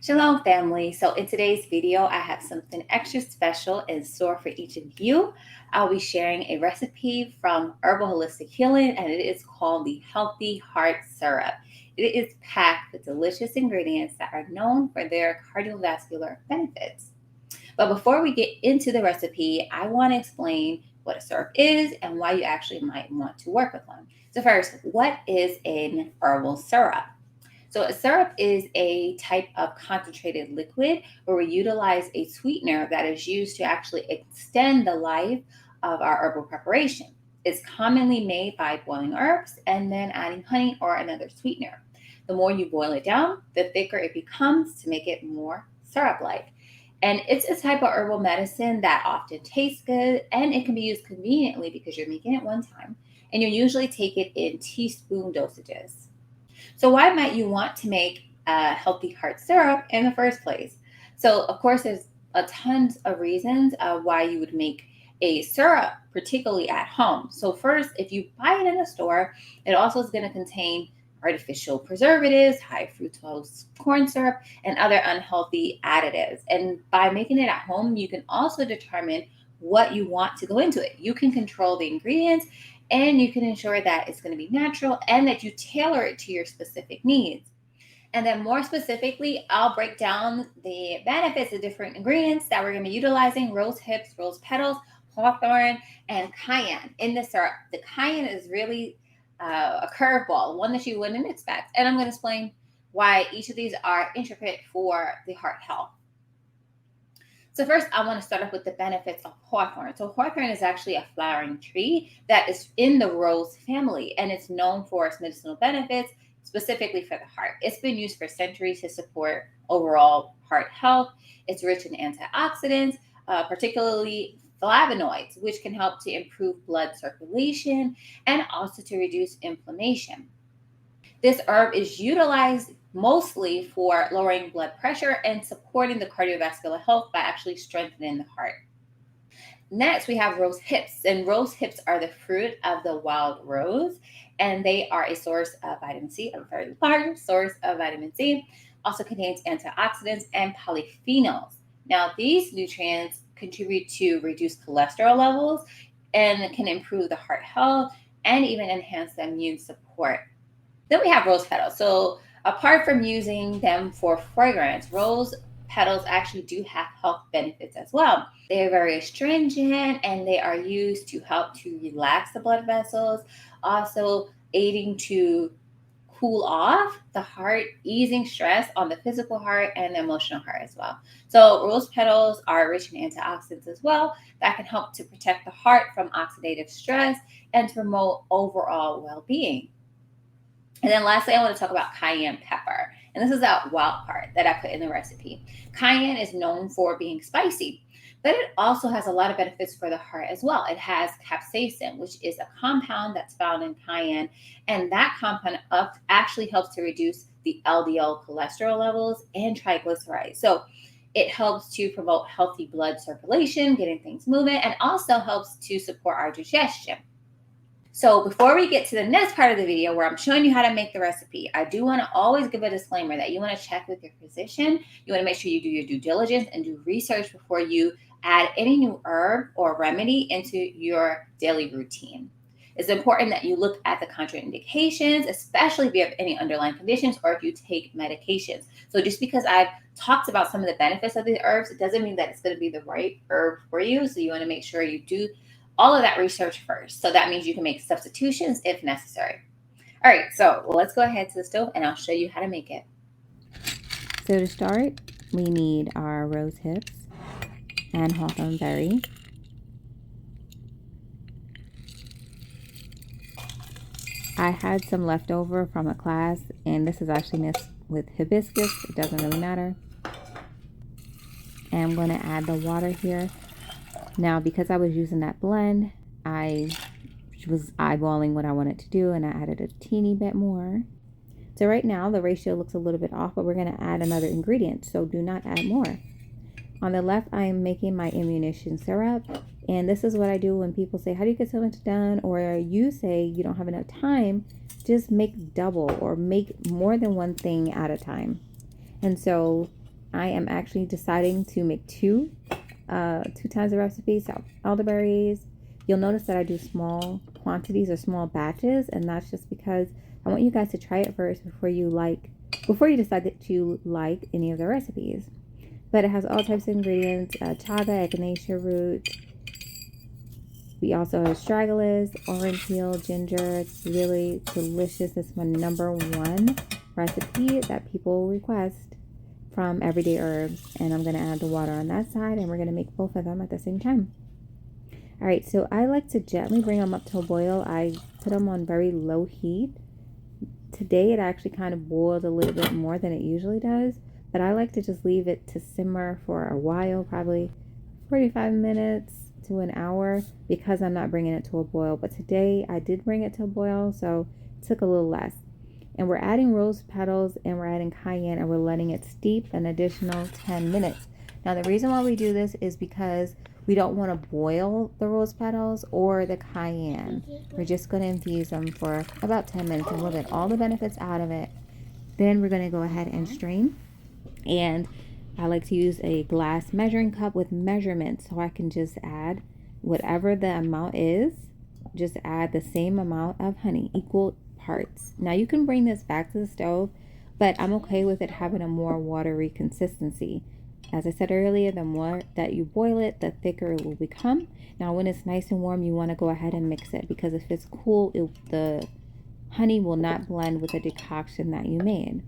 Shalom, family. So, in today's video, I have something extra special in store for each of you. I'll be sharing a recipe from Herbal Holistic Healing, and it is called the Healthy Heart Syrup. It is packed with delicious ingredients that are known for their cardiovascular benefits. But before we get into the recipe, I want to explain what a syrup is and why you actually might want to work with one. So, first, what is an herbal syrup? So, a syrup is a type of concentrated liquid where we utilize a sweetener that is used to actually extend the life of our herbal preparation. It's commonly made by boiling herbs and then adding honey or another sweetener. The more you boil it down, the thicker it becomes to make it more syrup like. And it's a type of herbal medicine that often tastes good and it can be used conveniently because you're making it one time. And you usually take it in teaspoon dosages. So, why might you want to make a healthy heart syrup in the first place? So, of course, there's a tons of reasons why you would make a syrup, particularly at home. So, first, if you buy it in a store, it also is going to contain artificial preservatives, high fructose corn syrup, and other unhealthy additives. And by making it at home, you can also determine what you want to go into it. You can control the ingredients and you can ensure that it's going to be natural and that you tailor it to your specific needs. And then, more specifically, I'll break down the benefits of different ingredients that we're going to be utilizing: rose hips, rose petals, hawthorn, and cayenne in the syrup. The cayenne is really a curveball, one that you wouldn't expect. And I'm going to explain why each of these are intricate for the heart health. So first, I want to start off with the benefits of hawthorn. So hawthorn is actually a flowering tree that is in the rose family, and it's known for its medicinal benefits, specifically for the heart. It's been used for centuries to support overall heart health. It's rich in antioxidants, particularly flavonoids, which can help to improve blood circulation and also to reduce inflammation. This herb is utilized mostly for lowering blood pressure and supporting the cardiovascular health by actually strengthening the heart. Next, we have rose hips, and rose hips are the fruit of the wild rose, and they are a source of vitamin C, a very large source of vitamin C. Also contains antioxidants and polyphenols. Now, these nutrients contribute to reduce cholesterol levels and can improve the heart health and even enhance the immune support. Then we have rose petals. So apart from using them for fragrance, rose petals actually do have health benefits as well. They are very astringent and they are used to help to relax the blood vessels, also aiding to cool off the heart, easing stress on the physical heart and the emotional heart as well. So rose petals are rich in antioxidants as well that can help to protect the heart from oxidative stress and to promote overall well-being. And then lastly, I want to talk about cayenne pepper. And this is that wild part that I put in the recipe. Cayenne is known for being spicy, but it also has a lot of benefits for the heart as well. It has capsaicin, which is a compound that's found in cayenne. And that compound actually helps to reduce the LDL cholesterol levels and triglycerides. So it helps to promote healthy blood circulation, getting things moving, and also helps to support our digestion. So before we get to the next part of the video where I'm showing you how to make the recipe, I do want to always give a disclaimer that you want to check with your physician. You want to make sure you do your due diligence and do research before you add any new herb or remedy into your daily routine. It's important that you look at the contraindications, especially if you have any underlying conditions or if you take medications. So just because I've talked about some of the benefits of these herbs, it doesn't mean that it's going to be the right herb for you. So you want to make sure you do all of that research first. So that means you can make substitutions if necessary. All right, so let's go ahead to the stove and I'll show you how to make it. So to start, we need our rose hips and hawthorn berry. I had some leftover from a class, and this is actually mixed with hibiscus. It doesn't really matter. And I'm going to add the water here. Now, because I was using that blend, I was eyeballing what I wanted to do, and I added a teeny bit more. So right now, the ratio looks a little bit off, but we're going to add another ingredient, so do not add more. On the left, I am making my ammunition syrup, and this is what I do when people say, how do you get so much done? Or you say you don't have enough time, just make double or make more than one thing at a time. And so I am actually deciding to make two times the recipe. So elderberries, you'll notice that I do small quantities or small batches, and that's just because I want you guys to try it first before you decide that you like any of the recipes. But it has all types of ingredients: chaga, echinacea root. We also have astragalus, orange peel, ginger. It's really delicious. It's my number one recipe that people request from Everyday Herbs. And I'm going to add the water on that side, and we're going to make both of them at the same time. All right, so I like to gently bring them up to a boil. I put them on very low heat. Today it actually kind of boiled a little bit more than it usually does, but I like to just leave it to simmer for a while, probably 45 minutes to an hour, because I'm not bringing it to a boil. But today I did bring it to a boil, so it took a little less. And we're adding rose petals and we're adding cayenne, and we're letting it steep an additional 10 minutes. Now the reason why we do this is because we don't want to boil the rose petals or the cayenne. We're just going to infuse them for about 10 minutes and we'll get all the benefits out of it. Then we're going to go ahead and strain. And I like to use a glass measuring cup with measurements, so I can just add whatever the amount is. Just add the same amount of honey, equal parts. Now you can bring this back to the stove, but I'm okay with it having a more watery consistency. As I said earlier, the more that you boil it, the thicker it will become. Now when it's nice and warm, you want to go ahead and mix it, because if it's cool, the honey will not blend with the decoction that you made.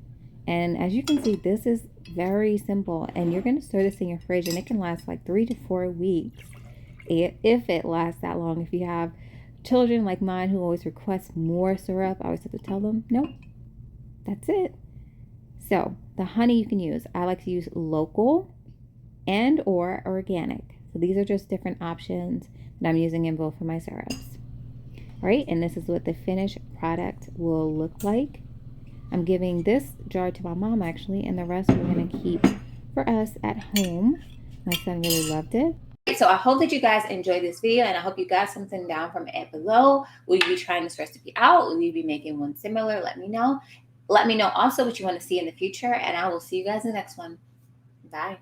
And as you can see, this is very simple, and you're going to store this in your fridge and it can last like 3 to 4 weeks, if it lasts that long. If you have children like mine who always request more syrup, I always have to tell them, nope, that's it. So the honey you can use, I like to use local and or organic. So these are just different options that I'm using in both of my syrups. All right, and this is what the finished product will look like. I'm giving this jar to my mom actually, and the rest we're going to keep for us at home. My son really loved it. So I hope that you guys enjoyed this video, and I hope you got something down from it below. Will you be trying this recipe out? Will you be making one similar? Let me know. Let me know also what you want to see in the future, and I will see you guys in the next one. Bye.